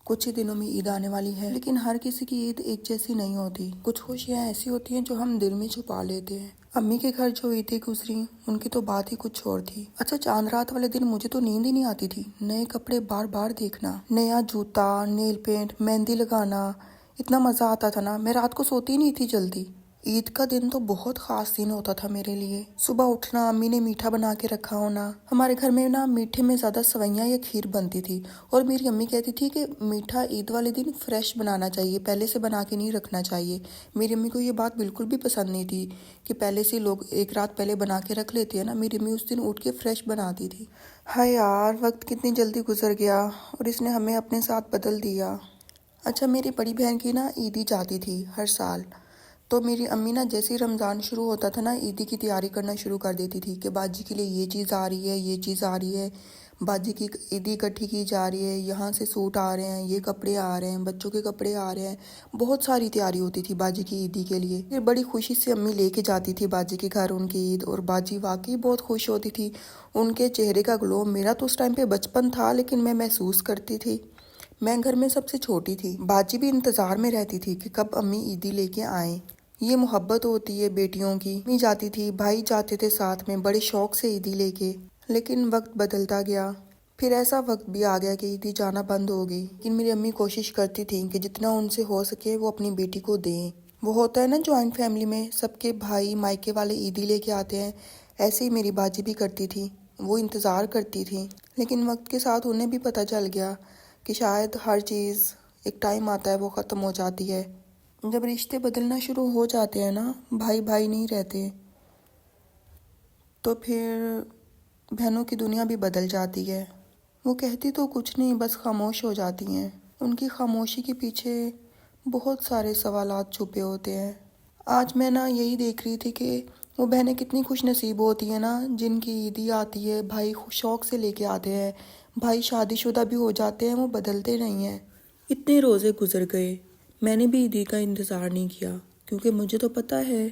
کچھ ہی دنوں میں عید آنے والی ہے، لیکن ہر کسی کی عید ایک جیسی نہیں ہوتی۔ کچھ خوشیاں ایسی ہوتی ہیں جو ہم دل میں چھپا لیتے ہیں۔ امی کے گھر جو عیدیں گزری ان کی تو بات ہی کچھ اور تھی۔ اچھا، چاند رات والے دن مجھے تو نیند ہی نہیں آتی تھی۔ نئے کپڑے بار بار دیکھنا، نیا جوتا، نیل پینٹ، مہندی لگانا، اتنا مزہ آتا تھا نا، میں رات کو سوتی ہی نہیں تھی جلدی۔ عید کا دن تو بہت خاص دن ہوتا تھا میرے لیے۔ صبح اٹھنا، امی نے میٹھا بنا کے رکھا ہونا۔ ہمارے گھر میں نا میٹھے میں زیادہ سویاں یا کھیر بنتی تھی، اور میری امی کہتی تھی کہ میٹھا عید والے دن فریش بنانا چاہیے، پہلے سے بنا کے نہیں رکھنا چاہیے۔ میری امی کو یہ بات بالکل بھی پسند نہیں تھی کہ پہلے سے لوگ ایک رات پہلے بنا کے رکھ لیتے ہیں نا، میری امی اس دن اٹھ کے فریش بناتی تھی۔ ہائے یار، وقت کتنی جلدی گزر گیا اور اس نے ہمیں اپنے ساتھ بدل دیا۔ اچھا، میری بڑی بہن کی نا عیدی جاتی تھی ہر سال، تو میری امی نا جیسے ہی رمضان شروع ہوتا تھا نا، عیدی کی تیاری کرنا شروع کر دیتی تھی کہ باجی کے لیے یہ چیز آ رہی ہے، یہ چیز آ رہی ہے، باجی کی عیدی اکٹھی کی جا رہی ہے، یہاں سے سوٹ آ رہے ہیں، یہ کپڑے آ رہے ہیں، بچوں کے کپڑے آ رہے ہیں۔ بہت ساری تیاری ہوتی تھی باجی کی عیدی کے لیے۔ پھر بڑی خوشی سے امی لے کے جاتی تھی باجی کے گھر ان کی عید، اور باجی واقعی بہت خوش ہوتی تھی۔ ان کے چہرے کا گلو، میرا تو اس ٹائم پہ بچپن تھا لیکن میں محسوس کرتی تھی۔ میں گھر میں سب سے چھوٹی تھی، باجی بھی انتظار میں رہتی تھی کہ کب امی عیدی لے کے آئیں۔ یہ محبت ہوتی ہے بیٹیوں کی۔ امی جاتی تھی، بھائی جاتے تھے ساتھ میں بڑے شوق سے عیدی لے کے، لیکن وقت بدلتا گیا۔ پھر ایسا وقت بھی آ گیا کہ عیدی جانا بند ہو گئی، لیکن میری امی کوشش کرتی تھی کہ جتنا ان سے ہو سکے وہ اپنی بیٹی کو دیں۔ وہ ہوتا ہے نا جوائنٹ فیملی میں سب کے بھائی مائکے والے عیدی لے کے آتے ہیں، ایسے ہی میری باجی بھی کرتی تھی، وہ انتظار کرتی تھی۔ لیکن وقت کے ساتھ انہیں بھی پتہ چل گیا کہ شاید ہر چیز ایک ٹائم آتا ہے وہ ختم ہو جاتی ہے۔ جب رشتے بدلنا شروع ہو جاتے ہیں نا، بھائی بھائی نہیں رہتے، تو پھر بہنوں کی دنیا بھی بدل جاتی ہے۔ وہ کہتی تو کچھ نہیں، بس خاموش ہو جاتی ہیں۔ ان کی خاموشی کے پیچھے بہت سارے سوالات چھپے ہوتے ہیں۔ آج میں نا یہی دیکھ رہی تھی کہ وہ بہنیں کتنی خوش نصیب ہوتی ہیں نا، جن کی عیدی آتی ہے، بھائی شوق سے لے کے آتے ہیں، بھائی شادی شدہ بھی ہو جاتے ہیں، وہ بدلتے نہیں ہیں۔ اتنے روزے گزر گئے، میں نے بھی عیدی کا انتظار نہیں کیا، کیونکہ مجھے تو پتہ ہے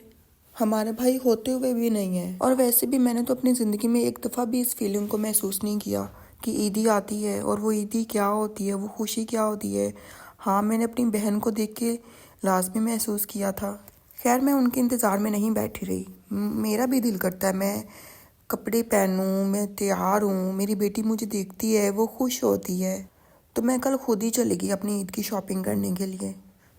ہمارے بھائی ہوتے ہوئے بھی نہیں ہیں۔ اور ویسے بھی میں نے تو اپنی زندگی میں ایک دفعہ بھی اس فیلنگ کو محسوس نہیں کیا کہ عیدی آتی ہے اور وہ عیدی کیا ہوتی ہے، وہ خوشی کیا ہوتی ہے۔ ہاں، میں نے اپنی بہن کو دیکھ کے لازمی محسوس کیا تھا۔ خیر، میں ان کے انتظار میں نہیں بیٹھی رہی، میرا بھی دل کرتا ہے میں کپڑے پہنوں، میں تیار ہوں، میری بیٹی مجھے دیکھتی ہے، وہ خوش ہوتی ہے۔ تو میں کل خود ہی چلے گئی اپنی عید کی شاپنگ کرنے کے لیے۔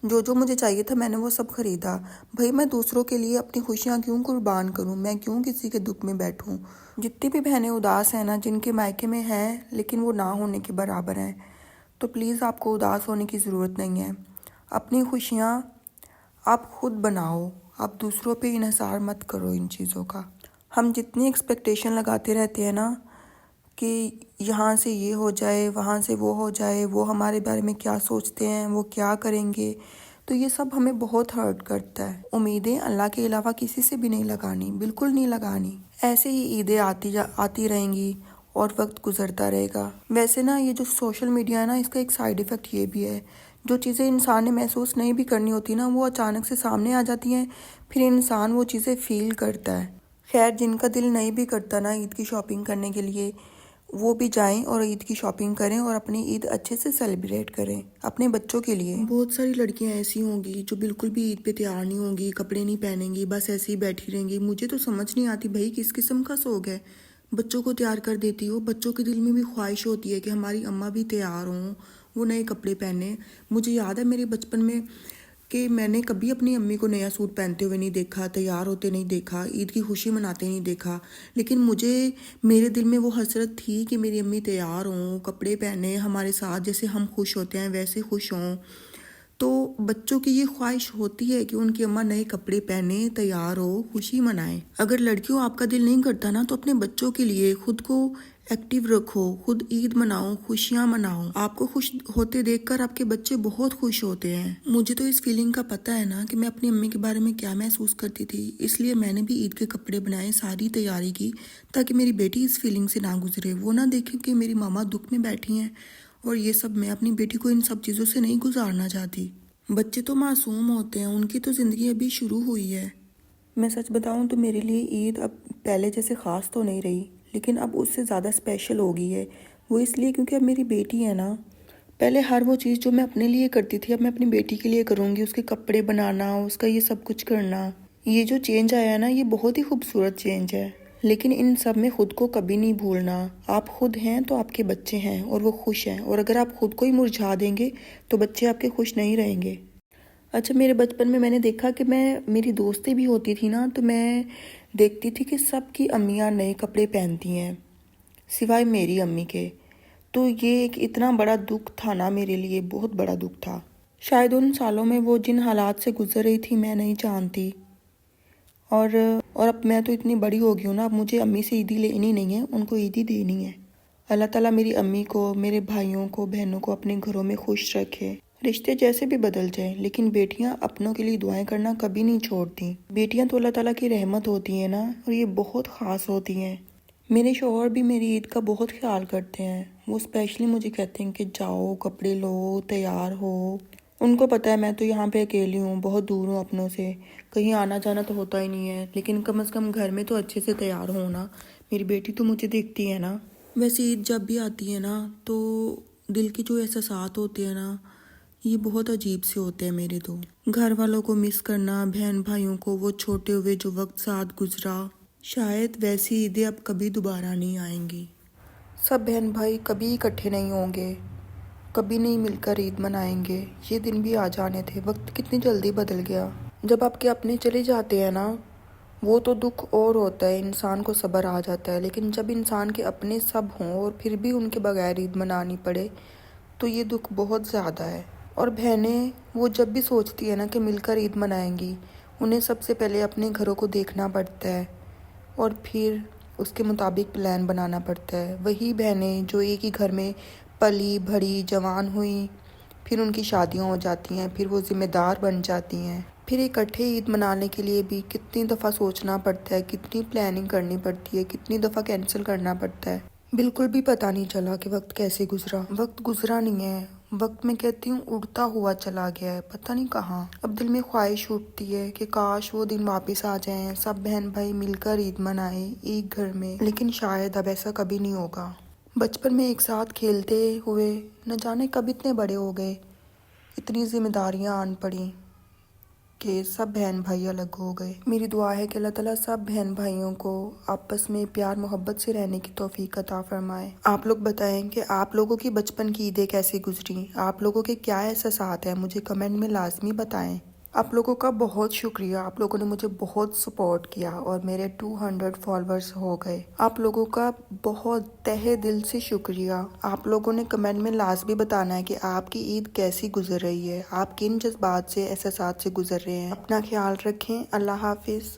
جو جو مجھے چاہیے تھا میں نے وہ سب خریدا۔ بھائی، میں دوسروں کے لیے اپنی خوشیاں کیوں قربان کروں؟ میں کیوں کسی کے دکھ میں بیٹھوں؟ جتنی بھی بہنیں اداس ہیں نا، جن کے مائکے میں ہیں لیکن وہ نہ ہونے کے برابر ہیں، تو پلیز آپ کو اداس ہونے کی ضرورت نہیں ہے۔ اپنی خوشیاں آپ خود بناؤ، آپ دوسروں پہ انحصار مت کرو ان چیزوں کا۔ ہم جتنی ایکسپیکٹیشن لگاتے رہتے ہیں نا کہ یہاں سے یہ ہو جائے، وہاں سے وہ ہو جائے، وہ ہمارے بارے میں کیا سوچتے ہیں، وہ کیا کریں گے، تو یہ سب ہمیں بہت ہرٹ کرتا ہے۔ امیدیں اللہ کے علاوہ کسی سے بھی نہیں لگانی، بالکل نہیں لگانی۔ ایسے ہی عیدیں آتی رہیں گی اور وقت گزرتا رہے گا۔ ویسے نا یہ جو سوشل میڈیا ہے نا، اس کا ایک سائیڈ ایفیکٹ یہ بھی ہے، جو چیزیں انسان نے محسوس نہیں بھی کرنی ہوتی نا، وہ اچانک سے سامنے آ جاتی ہیں، پھر انسان وہ چیزیں فیل کرتا ہے۔ خیر، جن کا دل نہیں بھی کرتا نا عید کی شاپنگ کرنے کے لیے، وہ بھی جائیں اور عید کی شاپنگ کریں اور اپنی عید اچھے سے سیلیبریٹ کریں اپنے بچوں کے لیے۔ بہت ساری لڑکیاں ایسی ہوں گی جو بالکل بھی عید پہ تیار نہیں ہوں گی، کپڑے نہیں پہنیں گی، بس ایسے ہی بیٹھی رہیں گی۔ مجھے تو سمجھ نہیں آتی بھائی کس قسم کا سوگ ہے۔ بچوں کو تیار کر دیتی ہو، بچوں کے دل میں بھی خواہش ہوتی ہے کہ ہماری اماں بھی تیار ہوں، وہ نئے کپڑے پہنے۔ مجھے یاد ہے میرے بچپن میں کہ میں نے کبھی اپنی امی کو نیا سوٹ پہنتے ہوئے نہیں دیکھا، تیار ہوتے نہیں دیکھا، عید کی خوشی مناتے نہیں دیکھا، لیکن میرے دل میں وہ حسرت تھی کہ میری امی تیار ہوں، کپڑے پہنے، ہمارے ساتھ جیسے ہم خوش ہوتے ہیں ویسے خوش ہوں۔ تو بچوں کی یہ خواہش ہوتی ہے کہ ان کی اماں نئے کپڑے پہنے، تیار ہو، خوشی منائیں۔ اگر لڑکیوں آپ کا دل نہیں کرتا نا، تو اپنے بچوں کے لیے خود کو ایکٹیو رکھو، خود عید مناؤ، خوشیاں مناؤ۔ آپ کو خوش ہوتے دیکھ کر آپ کے بچے بہت خوش ہوتے ہیں۔ مجھے تو اس فیلنگ کا پتہ ہے نا کہ میں اپنی امی کے بارے میں کیا محسوس کرتی تھی، اس لیے میں نے بھی عید کے کپڑے بنائے، ساری تیاری کی، تاکہ میری بیٹی اس فیلنگ سے نہ گزرے، وہ نہ دیکھے کہ میری ماما دکھ میں بیٹھی ہیں اور یہ سب میں اپنی بیٹی کو ان سب چیزوں سے نہیں گزارنا چاہتی۔ بچے تو معصوم ہوتے ہیں، ان کی تو زندگی ابھی شروع ہوئی ہے۔ میں سچ بتاؤں تو میرے لیے عید اب پہلے جیسے خاص تو نہیں رہی، لیکن اب اس سے زیادہ اسپیشل ہو گئی ہے۔ وہ اس لیے کیونکہ اب میری بیٹی ہے نا، پہلے ہر وہ چیز جو میں اپنے لیے کرتی تھی اب میں اپنی بیٹی کے لیے کروں گی، اس کے کپڑے بنانا، اس کا یہ سب کچھ کرنا۔ یہ جو چینج آیا ہے نا، یہ بہت ہی خوبصورت چینج ہے، لیکن ان سب میں خود کو کبھی نہیں بھولنا۔ آپ خود ہیں تو آپ کے بچے ہیں اور وہ خوش ہیں، اور اگر آپ خود کو ہی مرجھا دیں گے تو بچے آپ کے خوش نہیں رہیں گے۔ اچھا، میرے بچپن میں نے دیکھا کہ میری دوستیں بھی ہوتی تھی نا، تو میں دیکھتی تھی کہ سب کی امیاں نئے کپڑے پہنتی ہیں سوائے میری امی کے۔ تو یہ ایک اتنا بڑا دکھ تھا نا میرے لیے، بہت بڑا دکھ تھا۔ شاید ان سالوں میں وہ جن حالات سے گزر رہی تھی میں نہیں جانتی، اور اب میں تو اتنی بڑی ہو گئی ہوں نا، اب مجھے امی سے عیدی لینی نہیں ہے، ان کو عیدی دینی ہے۔ اللہ تعالیٰ میری امی کو، میرے بھائیوں کو، بہنوں کو اپنے گھروں میں خوش رکھے۔ رشتے جیسے بھی بدل جائیں، لیکن بیٹیاں اپنوں کے لیے دعائیں کرنا کبھی نہیں چھوڑتی۔ بیٹیاں تو اللہ تعالیٰ کی رحمت ہوتی ہیں نا، اور یہ بہت خاص ہوتی ہیں۔ میرے شوہر بھی میری عید کا بہت خیال کرتے ہیں، وہ اسپیشلی مجھے کہتے ہیں کہ جاؤ کپڑے لو، تیار ہو۔ ان کو پتہ ہے میں تو یہاں پہ اکیلی ہوں، بہت دور ہوں اپنوں سے، کہیں آنا جانا تو ہوتا ہی نہیں ہے، لیکن کم از کم گھر میں تو اچھے سے تیار ہونا، میری بیٹی تو مجھے دیکھتی ہے نا۔ ویسے عید جب بھی آتی ہے نا تو دل کے جو احساسات ہوتے ہیں نا، یہ بہت عجیب سے ہوتے ہیں میرے تو۔ گھر والوں کو مس کرنا، بہن بھائیوں کو، وہ چھوٹے ہوئے جو وقت ساتھ گزرا، شاید ویسی عیدیں اب کبھی دوبارہ نہیں آئیں گی۔ سب بہن بھائی کبھی اکٹھے نہیں ہوں گے، کبھی نہیں مل کر عید منائیں گے، یہ دن بھی آ جانے تھے۔ وقت کتنی جلدی بدل گیا۔ جب آپ کے اپنے چلے جاتے ہیں نا، وہ تو دکھ اور ہوتا ہے، انسان کو صبر آ جاتا ہے، لیکن جب انسان کے اپنے سب ہوں اور پھر بھی ان کے بغیر عید منانی پڑے تو یہ دکھ بہت زیادہ ہے۔ اور بہنیں وہ جب بھی سوچتی ہیں نا کہ مل کر عید منائیں گی، انہیں سب سے پہلے اپنے گھروں کو دیکھنا پڑتا ہے اور پھر اس کے مطابق پلان بنانا پڑتا ہے۔ وہی بہنیں جو ایک ہی گھر میں پلی بڑھی جوان ہوئیں، پھر ان کی شادیاں ہو جاتی ہیں، پھر وہ ذمہ دار بن جاتی ہیں، پھر اکٹھے عید منانے کے لیے بھی کتنی دفعہ سوچنا پڑتا ہے، کتنی پلاننگ کرنی پڑتی ہے، کتنی دفعہ کینسل کرنا پڑتا ہے۔ بالکل بھی پتہ نہیں چلا کہ وقت کیسے گزرا۔ وقت گزرا نہیں ہے، وقت میں کہتی ہوں اڑتا ہوا چلا گیا ہے، پتہ نہیں کہاں۔ اب دل میں خواہش اٹھتی ہے کہ کاش وہ دن واپس آ جائیں، سب بہن بھائی مل کر عید منائیں ایک گھر میں، لیکن شاید اب ایسا کبھی نہیں ہوگا۔ بچپن میں ایک ساتھ کھیلتے ہوئے نہ جانے کب اتنے بڑے ہو گئے، اتنی ذمہ داریاں آن پڑیں کہ سب بہن بھائی الگ ہو گئے۔ میری دعا ہے کہ اللہ تعالیٰ سب بہن بھائیوں کو آپس میں پیار محبت سے رہنے کی توفیق عطا فرمائے۔ آپ لوگ بتائیں کہ آپ لوگوں کی بچپن کی عیدیں کیسے گزری، آپ لوگوں کے کیا احساسات ہیں، مجھے کمنٹ میں لازمی بتائیں۔ آپ لوگوں کا بہت شکریہ، آپ لوگوں نے مجھے بہت سپورٹ کیا اور میرے 200 فالورز ہو گئے۔ آپ لوگوں کا بہت تہہ دل سے شکریہ۔ آپ لوگوں نے کمنٹ میں لازمی بتانا ہے کہ آپ کی عید کیسی گزر رہی ہے، آپ کن جذبات سے، احساسات سے گزر رہے ہیں۔ اپنا خیال رکھیں، اللہ حافظ۔